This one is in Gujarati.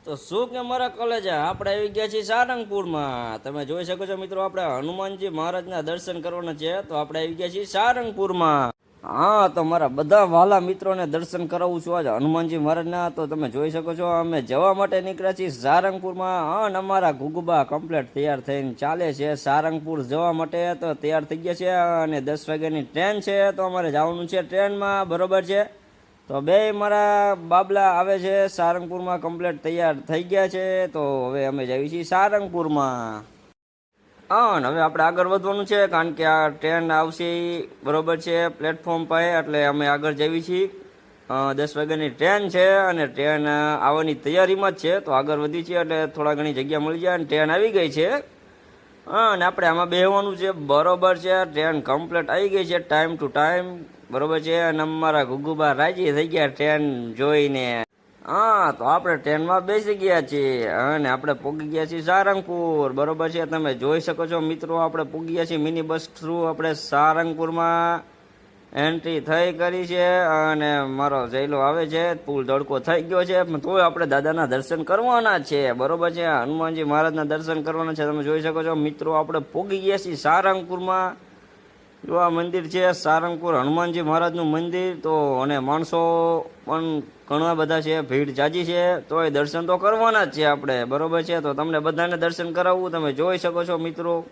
તો શું કે મારા કોલેજ આપણે આવી ગયા છીએ સારંગપુરમાં. તમે જોઈ શકો છો મિત્રો, આપણે હનુમાનજી મહારાજના દર્શન કરવાના છે, તો આપણે આવી ગયા છીએ સારંગપુરમાં. હા, તો મારા બધા વાલા મિત્રોને દર્શન કરાવું છું આજ હનુમાનજી મહારાજના. તો તમે જોઈ શકો છો અમે જવા માટે નીકળ્યા છીએ સારંગપુરમાં. હા, અને અમારા ગુગુબા કમ્પ્લીટ તૈયાર થઈને ચાલે છે સારંગપુર જવા માટે. તો તૈયાર થઈ ગયા છે અને 10 વાગ્યાની ટ્રેન છે, તો અમારે જવાનું છે ટ્રેનમાં, બરોબર છે. તો બે મારા બાબલા આવે છે સારંગપુરમાં, કમ્પ્લીટ તૈયાર થઈ ગયા છે. તો હવે અમે જઈએ છીએ સારંગપુરમાં. હા, અને હવે આપણે આગળ વધવાનું છે, કારણ કે આ ટ્રેન આવશે બરોબર છે પ્લેટફોર્મ પર, એટલે અમે આગળ જઈએ છીએ. 10 વાગ્યાની ટ્રેન છે અને ટ્રેન આવવાની તૈયારીમાં જ છે. તો આગળ વધી છે એટલે થોડા ઘણી જગ્યા મળી જાય અને ટ્રેન આવી ગઈ છે. હા, અને આપણે આમાં બેહવાનું છે, બરોબર છે. ટ્રેન કમ્પ્લીટ આવી ગઈ છે ટાઈમ ટુ ટાઈમ, બરોબર છે. અને અમારા ગુગુબા રાજી થઈ ગયા ટ્રેન જોઈને. હા, તો આપણે ટ્રેનમાં બેસી ગયા છીએ અને આપણે પહોંચી ગયા છીએ સારંગપુર, બરોબર છે. તમે જોઈ શકો છો મિત્રો, આપણે પહોંચી ગયા છીએ મિની બસ થ્રુ આપણે સારંગપુરમાં એન્ટ્રી થઈ કરી છે. અને મારો જયલો આવે છે, પુલ ધડકો થઈ ગયો છે, પણ તોય આપણે દાદાના દર્શન કરવાના છે, બરોબર છે. હનુમાનજી મહારાજના દર્શન કરવાના છે. તમે જોઈ શકો છો મિત્રો, આપણે પહોંચી ગયા છીએ સારંગપુરમાં. જો આ મંદિર છે સારંગપુર હનુમાનજી મહારાજનું મંદિર. તો અને માણસો પણ ઘણા બધા છે, ભીડ જાજી છે, તો એ દર્શન તો કરવાના જ છે આપણે, બરોબર છે. તો તમને બધાને દર્શન કરાવવું, તમે જોઈ શકો છો મિત્રો.